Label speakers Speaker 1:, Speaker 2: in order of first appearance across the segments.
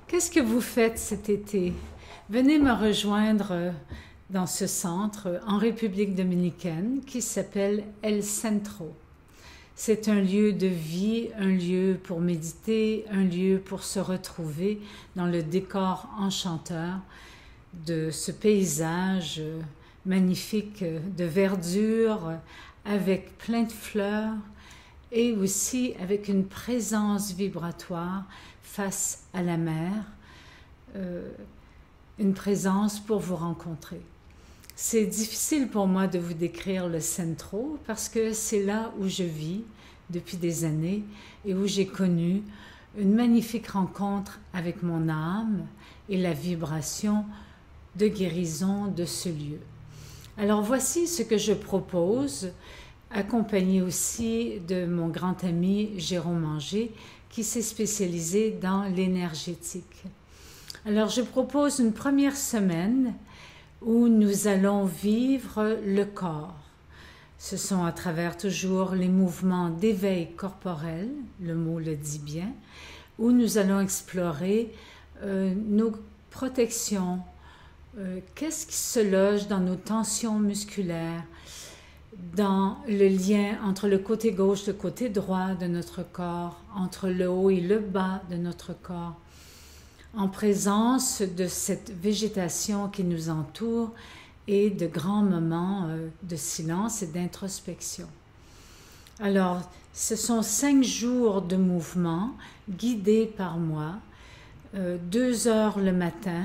Speaker 1: Qu'est-ce que vous faites cet été? Venez me rejoindre dans ce centre en République dominicaine qui s'appelle El Centro. C'est un lieu de vie, un lieu pour méditer, un lieu pour se retrouver dans le décor enchanteur de ce paysage magnifique de verdure avec plein de fleurs et aussi avec une présence vibratoire face à la mer, une présence pour vous rencontrer. C'est difficile pour moi de vous décrire le Centro parce que c'est là où je vis depuis des années et où j'ai connu une magnifique rencontre avec mon âme et la vibration de guérison de ce lieu. Alors voici ce que je propose, accompagné aussi de mon grand ami Jérôme Anger, qui s'est spécialisé dans l'énergétique. Alors je propose une première semaine où nous allons vivre le corps. Ce sont à travers toujours les mouvements d'éveil corporel, le mot le dit bien, où nous allons explorer nos protections, qu'est-ce qui se loge dans nos tensions musculaires, dans le lien entre le côté gauche et le côté droit de notre corps, entre le haut et le bas de notre corps, en présence de cette végétation qui nous entoure et de grands moments de silence et d'introspection. Alors, ce sont 5 jours de mouvement guidés par moi, 2 heures le matin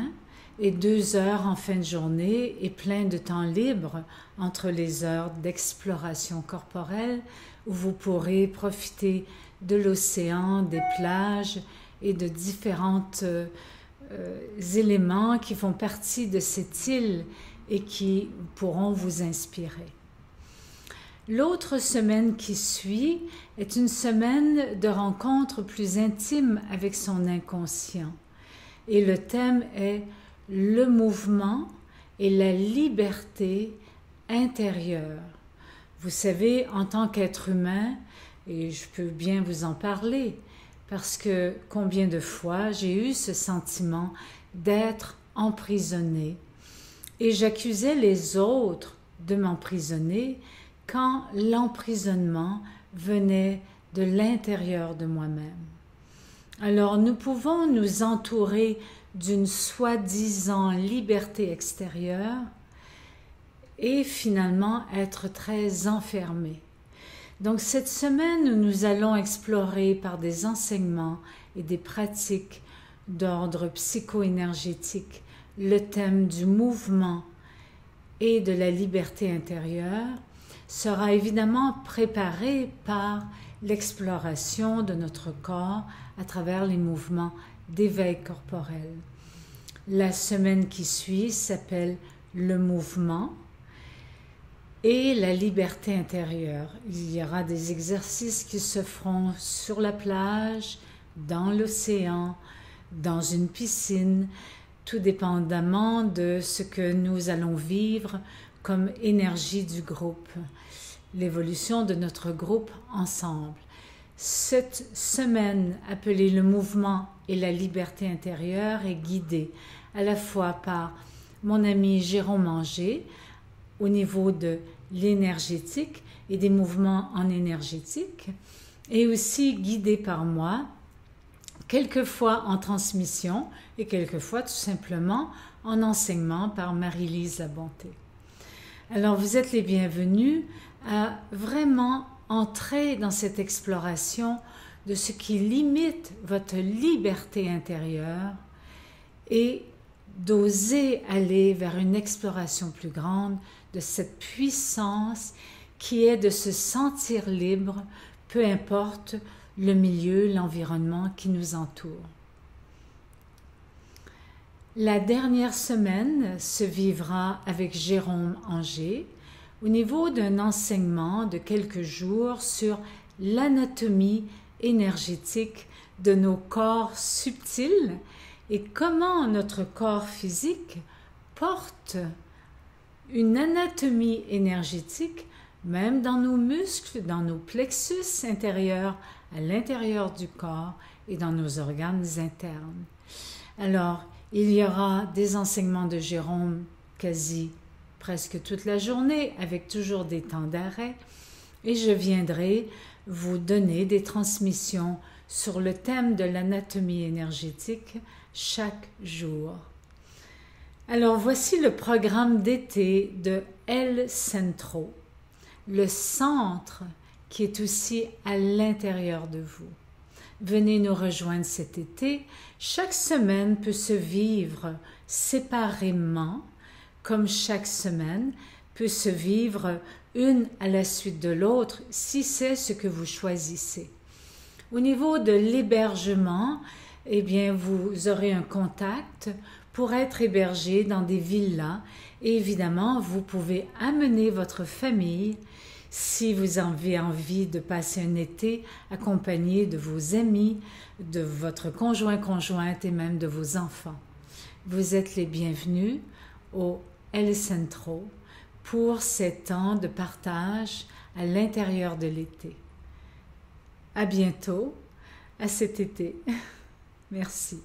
Speaker 1: et 2 heures en fin de journée et plein de temps libre entre les heures d'exploration corporelle où vous pourrez profiter de l'océan, des plages et de différents éléments qui font partie de cette île et qui pourront vous inspirer. L'autre semaine qui suit est une semaine de rencontres plus intimes avec son inconscient. Et le thème est le mouvement et la liberté intérieure. Vous savez, en tant qu'être humain, et je peux bien vous en parler, parce que combien de fois j'ai eu ce sentiment d'être emprisonné et j'accusais les autres de m'emprisonner quand l'emprisonnement venait de l'intérieur de moi-même. Alors nous pouvons nous entourer d'une soi-disant liberté extérieure et finalement être très enfermés. Donc cette semaine, nous allons explorer par des enseignements et des pratiques d'ordre psycho-énergétique le thème du mouvement et de la liberté intérieure sera évidemment préparé par l'exploration de notre corps à travers les mouvements d'éveil corporel. La semaine qui suit s'appelle le mouvement et la liberté intérieure. Il y aura des exercices qui se feront sur la plage, dans l'océan, dans une piscine, tout dépendamment de ce que nous allons vivre comme énergie du groupe, l'évolution de notre groupe ensemble. Cette semaine appelée le mouvement et la liberté intérieure est guidée à la fois par mon ami Jérôme Anger au niveau de l'énergétique et des mouvements en énergétique et aussi guidée par moi, quelquefois en transmission et quelquefois tout simplement en enseignement par Marie-Lise Labonté. Alors vous êtes les bienvenus à vraiment entrer dans cette exploration de ce qui limite votre liberté intérieure et d'oser aller vers une exploration plus grande de cette puissance qui est de se sentir libre, peu importe le milieu, l'environnement qui nous entoure. La dernière semaine se vivra avec Jérôme Anger au niveau d'un enseignement de quelques jours sur l'anatomie énergétique de nos corps subtils et comment notre corps physique porte une anatomie énergétique même dans nos muscles, dans nos plexus intérieurs, à l'intérieur du corps et dans nos organes internes. Alors, il y aura des enseignements de Jérôme quasi presque toute la journée, avec toujours des temps d'arrêt, et je viendrai vous donner des transmissions sur le thème de l'anatomie énergétique chaque jour. Alors voici le programme d'été de El Centro, le centre qui est aussi à l'intérieur de vous. Venez nous rejoindre cet été. Chaque semaine peut se vivre séparément, comme chaque semaine peut se vivre une à la suite de l'autre, si c'est ce que vous choisissez. Au niveau de l'hébergement, eh bien, vous aurez un contact pour être hébergé dans des villas. Et évidemment, vous pouvez amener votre famille si vous avez envie de passer un été accompagné de vos amis, de votre conjointe et même de vos enfants. Vous êtes les bienvenus au El Centro pour ces temps de partage à l'intérieur de l'été. À bientôt, à cet été. Merci.